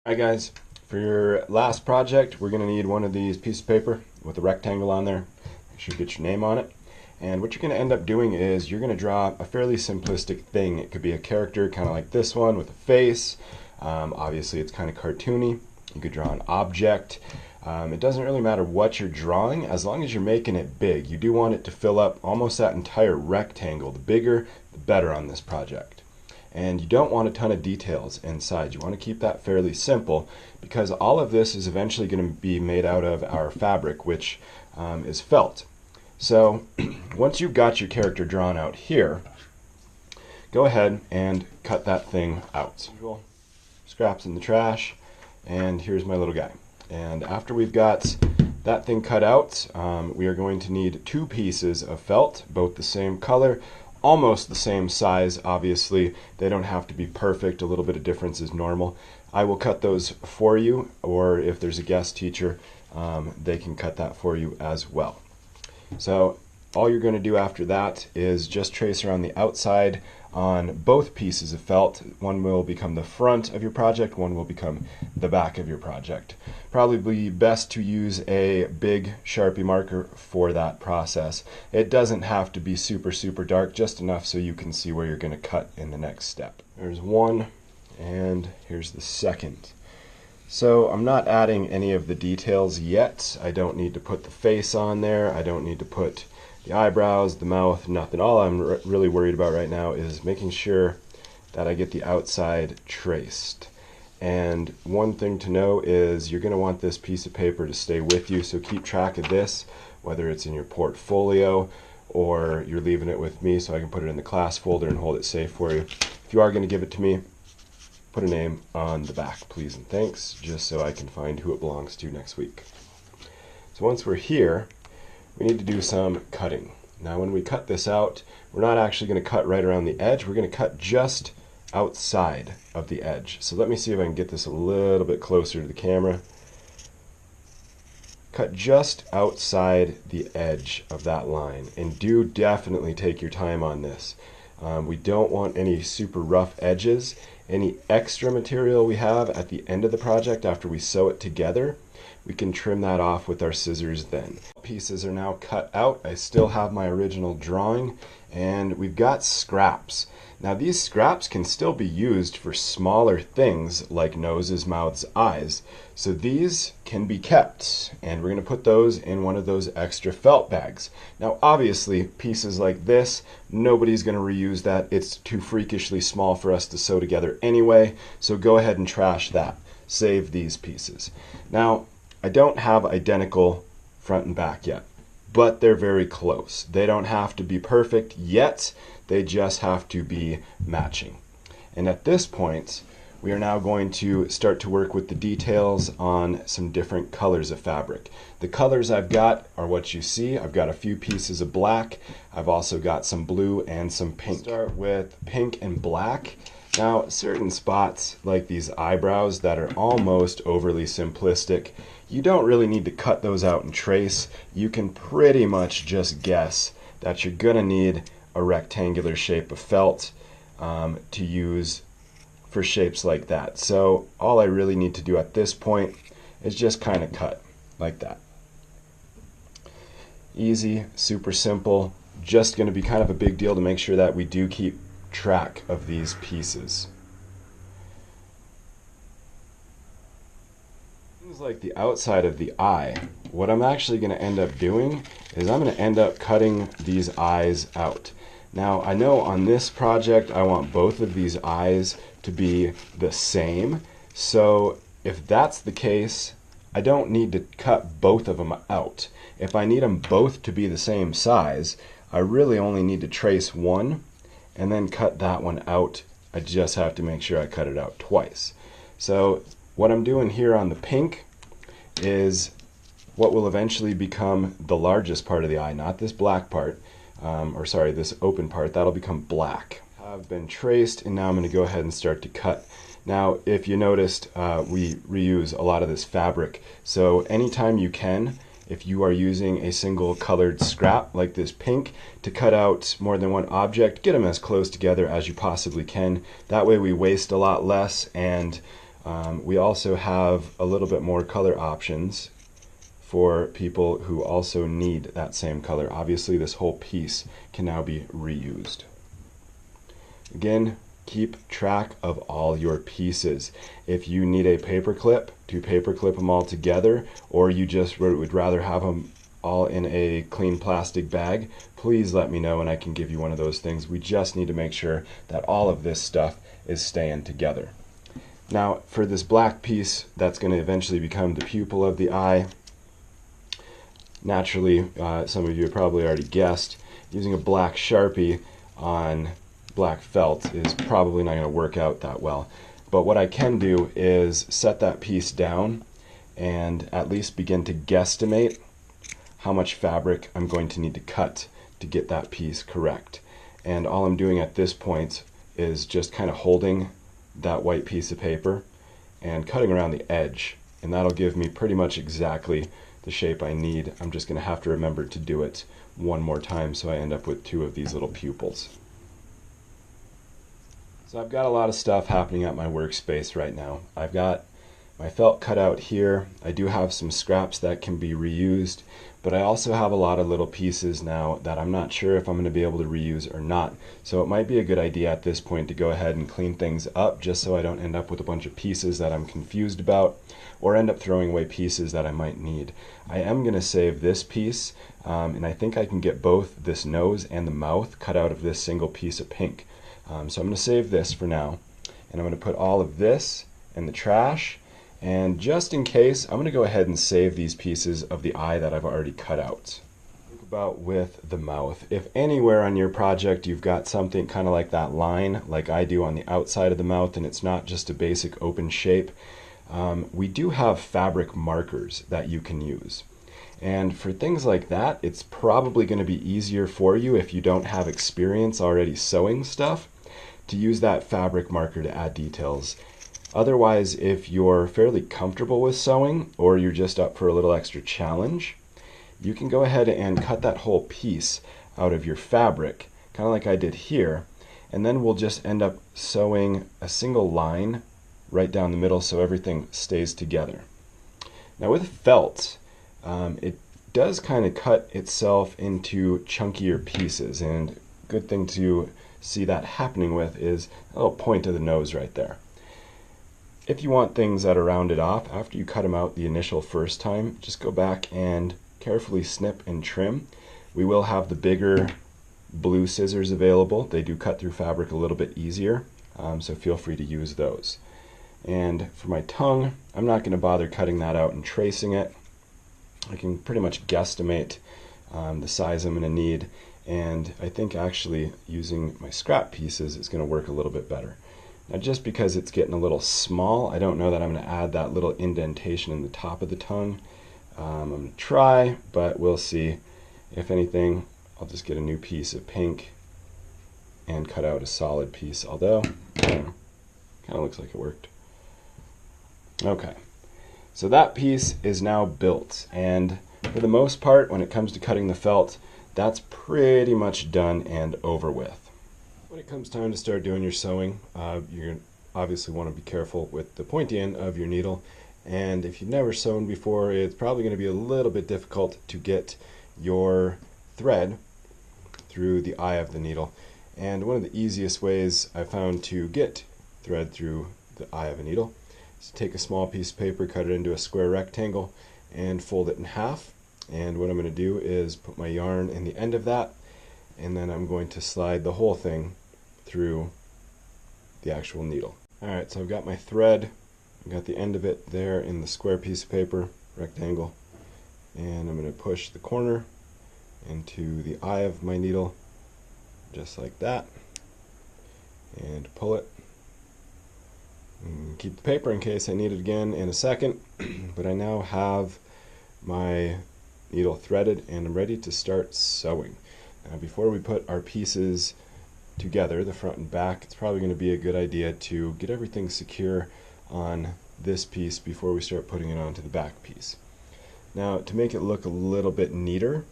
Alright guys, for your last project we're going to need one of these pieces of paper with a rectangle on there. Make sure you get your name on it. And what you're going to end up doing is you're going to draw a fairly simplistic thing. It could be a character kind of like this one with a face. Obviously it's kind of cartoony. You could draw an object. It doesn't really matter what you're drawing as long as you're making it big. You do want it to fill up almost that entire rectangle. The bigger the better on this project. And you don't want a ton of details inside. You want to keep that fairly simple because all of this is eventually going to be made out of our fabric, which is felt. So once you've got your character drawn out here, go ahead and cut that thing out. Scraps in the trash, and here's my little guy. And after we've got that thing cut out, we are going to need two pieces of felt, both the same color, almost the same size. Obviously they don't have to be perfect. A little bit of difference is normal. I will cut those for you, or if there's a guest teacher, they can cut that for you as well. So all you're going to do after that is just trace around the outside on both pieces of felt. One will become the front of your project, one will become the back of your project. Probably best to use a big Sharpie marker for that process. It doesn't have to be super dark, just enough so you can see where you're going to cut in the next step. There's one, and here's the second. So I'm not adding any of the details yet. I don't need to put the face on there. I don't need to put the eyebrows, the mouth, nothing. All I'm really worried about right now is making sure that I get the outside traced. And one thing to know is you're going to want this piece of paper to stay with you, so keep track of this, whether it's in your portfolio or you're leaving it with me so I can put it in the class folder and hold it safe for you. If you are going to give it to me, put a name on the back, please and thanks, just so I can find who it belongs to next week. So once we're here, we need to do some cutting. Now when we cut this out, we're not actually going to cut right around the edge, we're going to cut just outside of the edge. So let me see if I can get this a little bit closer to the camera. Cut just outside the edge of that line, and do definitely take your time on this. We don't want any super rough edges. Any extra material we have at the end of the project after we sew it together, we can trim that off with our scissors then. Pieces are now cut out. I still have my original drawing, and we've got scraps. Now these scraps can still be used for smaller things like noses, mouths, eyes. So these can be kept, and we're going to put those in one of those extra felt bags. Now obviously pieces like this, nobody's going to reuse that. It's too freakishly small for us to sew together anyway, so go ahead and trash that. Save these pieces. Now I don't have identical front and back yet, but they're very close. They don't have to be perfect yet, they just have to be matching. And at this point, we are now going to start to work with the details on some different colors of fabric. The colors I've got are what you see. I've got a few pieces of black. I've also got some blue and some pink. Start with pink and black. Now, certain spots, like these eyebrows that are almost overly simplistic, you don't really need to cut those out and trace. You can pretty much just guess that you're gonna need a rectangular shape of felt to use for shapes like that. So all I really need to do at this point is just kind of cut like that. Easy, super simple, just going to be kind of a big deal to make sure that we do keep track of these pieces. Things like the outside of the eye, what I'm actually going to end up doing is I'm going to end up cutting these eyes out. Now I know on this project I want both of these eyes to be the same, so if that's the case, I don't need to cut both of them out. If I need them both to be the same size, I really only need to trace one and then cut that one out. I just have to make sure I cut it out twice. So what I'm doing here on the pink is what will eventually become the largest part of the eye, not this black part, this open part. That'll become black. I've been traced, and now I'm going to go ahead and start to cut. Now if you noticed, we reuse a lot of this fabric, so anytime you can, if you are using a single colored scrap like this pink to cut out more than one object, get them as close together as you possibly can. That way we waste a lot less, and We also have a little bit more color options for people who also need that same color. Obviously, this whole piece can now be reused. Again, keep track of all your pieces. If you need a paper clip to paper clip them all together, or you just would rather have them all in a clean plastic bag, please let me know and I can give you one of those things. We just need to make sure that all of this stuff is staying together. Now, for this black piece, that's going to eventually become the pupil of the eye. Naturally, some of you have probably already guessed, using a black Sharpie on black felt is probably not going to work out that well. But what I can do is set that piece down and at least begin to guesstimate how much fabric I'm going to need to cut to get that piece correct. And all I'm doing at this point is just kind of holding that white piece of paper and cutting around the edge, and that'll give me pretty much exactly the shape I need. I'm just going to have to remember to do it one more time so I end up with two of these little pupils. So I've got a lot of stuff happening at my workspace right now. I've got my felt cut out here. I do have some scraps that can be reused, but I also have a lot of little pieces now that I'm not sure if I'm going to be able to reuse or not. So it might be a good idea at this point to go ahead and clean things up just so I don't end up with a bunch of pieces that I'm confused about or end up throwing away pieces that I might need. I am going to save this piece, and I think I can get both this nose and the mouth cut out of this single piece of pink. So I'm going to save this for now, and I'm going to put all of this in the trash. And just in case, I'm going to go ahead and save these pieces of the eye that I've already cut out. Think about with the mouth. If anywhere on your project you've got something kind of like that line, like I do on the outside of the mouth, and it's not just a basic open shape, we do have fabric markers that you can use. And for things like that, it's probably going to be easier for you if you don't have experience already sewing stuff to use that fabric marker to add details. Otherwise, if you're fairly comfortable with sewing or you're just up for a little extra challenge, you can go ahead and cut that whole piece out of your fabric, kind of like I did here, and then we'll just end up sewing a single line right down the middle so everything stays together. Now with felt, it does kind of cut itself into chunkier pieces, and good thing to see that happening with is a little point of the nose right there. If you want things that are rounded off, after you cut them out the initial first time, just go back and carefully snip and trim. We will have the bigger blue scissors available. They do cut through fabric a little bit easier, so feel free to use those. And for my tongue, I'm not going to bother cutting that out and tracing it. I can pretty much guesstimate the size I'm going to need, and I think actually using my scrap pieces is going to work a little bit better. Now just because it's getting a little small, I don't know that I'm going to add that little indentation in the top of the tongue. I'm going to try, but we'll see. If anything, I'll just get a new piece of pink and cut out a solid piece, although kind of looks like it worked. Okay, so that piece is now built, and for the most part, when it comes to cutting the felt, that's pretty much done and over with. When it comes time to start doing your sewing, you're obviously want to be careful with the pointy end of your needle, and if you've never sewn before, it's probably going to be a little bit difficult to get your thread through the eye of the needle. And one of the easiest ways I found to get thread through the eye of a needle is to take a small piece of paper, cut it into a square rectangle, and fold it in half. And what I'm going to do is put my yarn in the end of that, and then I'm going to slide the whole thing through the actual needle. Alright, so I've got my thread, I've got the end of it there in the square piece of paper, rectangle, and I'm going to push the corner into the eye of my needle, just like that, and pull it. And keep the paper in case I need it again in a second, but I now have my needle threaded and I'm ready to start sewing. Now before we put our pieces together, the front and back, it's probably going to be a good idea to get everything secure on this piece before we start putting it onto the back piece. Now to make it look a little bit neater,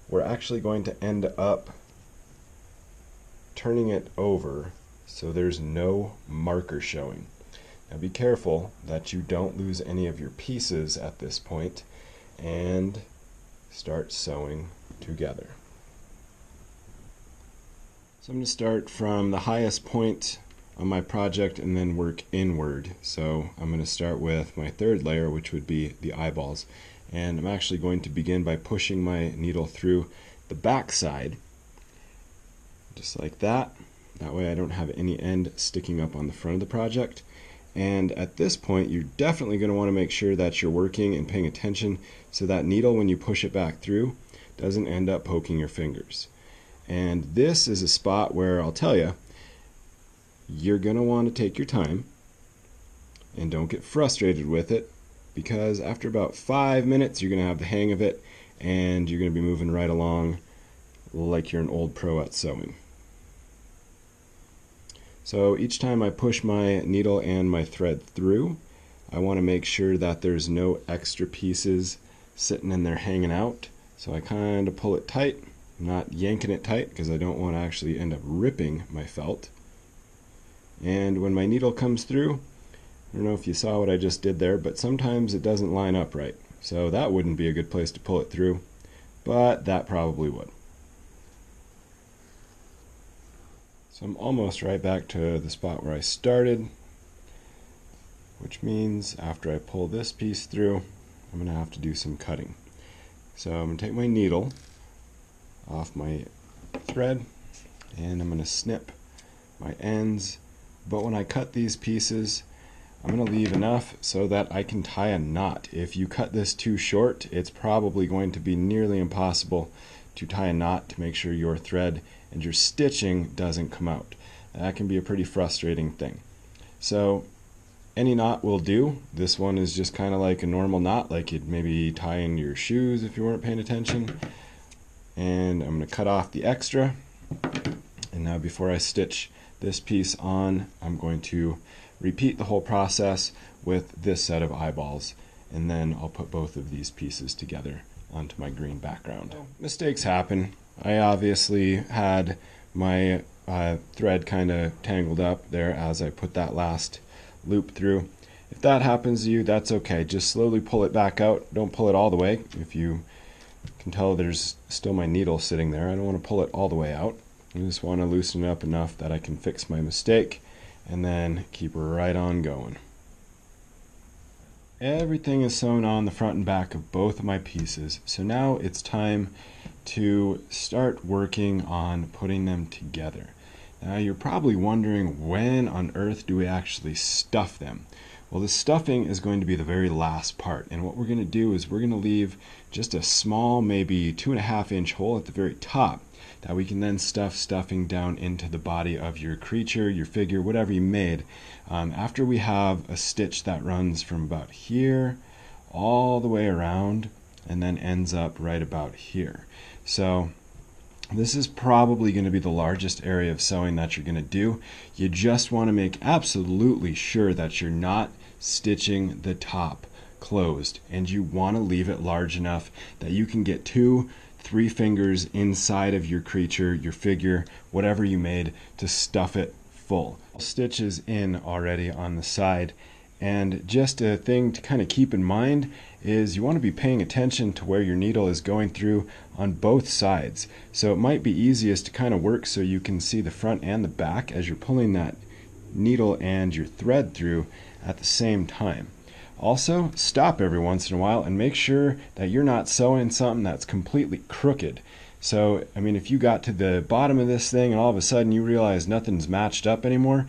we're actually going to end up turning it over so there's no marker showing. Now be careful that you don't lose any of your pieces at this point, and start sewing together. So I'm going to start from the highest point on my project and then work inward. So I'm going to start with my third layer, which would be the eyeballs. And I'm actually going to begin by pushing my needle through the back side, just like that. That way I don't have any end sticking up on the front of the project. And at this point, you're definitely going to want to make sure that you're working and paying attention so that needle, when you push it back through, doesn't end up poking your fingers. And this is a spot where I'll tell you, you're going to want to take your time and don't get frustrated with it, because after about 5 minutes, you're going to have the hang of it and you're going to be moving right along like you're an old pro at sewing. So each time I push my needle and my thread through, I want to make sure that there's no extra pieces sitting in there hanging out. So I kind of pull it tight, not yanking it tight because I don't want to actually end up ripping my felt. And when my needle comes through, I don't know if you saw what I just did there, but sometimes it doesn't line up right. So that wouldn't be a good place to pull it through, but that probably would. So I'm almost right back to the spot where I started, which means after I pull this piece through, I'm going to have to do some cutting. So I'm going to take my needle off my thread and I'm going to snip my ends. But when I cut these pieces, I'm going to leave enough so that I can tie a knot. If you cut this too short, it's probably going to be nearly impossible to tie a knot to make sure your thread and your stitching doesn't come out. That can be a pretty frustrating thing. So any knot will do. This one is just kind of like a normal knot, like you'd maybe tie in your shoes if you weren't paying attention. And I'm going to cut off the extra. And now before I stitch this piece on, I'm going to repeat the whole process with this set of eyeballs, and then I'll put both of these pieces together onto my green background. Mistakes happen. I obviously had my thread kind of tangled up there as I put that last loop through. If that happens to you, that's okay. Just slowly pull it back out. Don't pull it all the way. If you can tell, there's still my needle sitting there. I don't want to pull it all the way out. I just want to loosen it up enough that I can fix my mistake and then keep right on going. Everything is sewn on the front and back of both of my pieces, so now it's time to start working on putting them together. Now you're probably wondering, when on earth do we actually stuff them? Well, the stuffing is going to be the very last part, and what we're going to do is we're going to leave just a small, maybe 2.5 inch hole at the very top that we can then stuff stuffing down into the body of your creature, your figure, whatever you made. After we have a stitch that runs from about here all the way around and then ends up right about here. So this is probably going to be the largest area of sewing that you're going to do. You just want to make absolutely sure that you're not stitching the top closed, and you want to leave it large enough that you can get 2-3 fingers inside of your creature, your figure, whatever you made, to stuff it full. Stitches in already on the side, and just a thing to kind of keep in mind is you want to be paying attention to where your needle is going through on both sides. So it might be easiest to kind of work so you can see the front and the back as you're pulling that needle and your thread through at the same time. Also, stop every once in a while and make sure that you're not sewing something that's completely crooked. So, I mean, if you got to the bottom of this thing and all of a sudden you realize nothing's matched up anymore,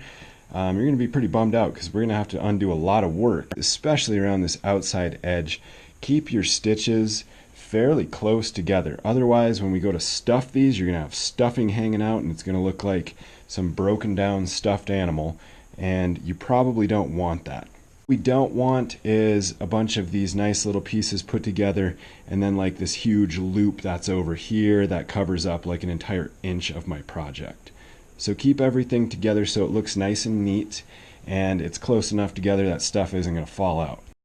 you're going to be pretty bummed out, because we're going to have to undo a lot of work, especially around this outside edge. Keep your stitches fairly close together. Otherwise, when we go to stuff these, you're going to have stuffing hanging out and it's going to look like some broken down stuffed animal, and you probably don't want that. What we don't want is a bunch of these nice little pieces put together and then like this huge loop that's over here that covers up like an entire inch of my project. So keep everything together so it looks nice and neat and it's close enough together that stuff isn't going to fall out.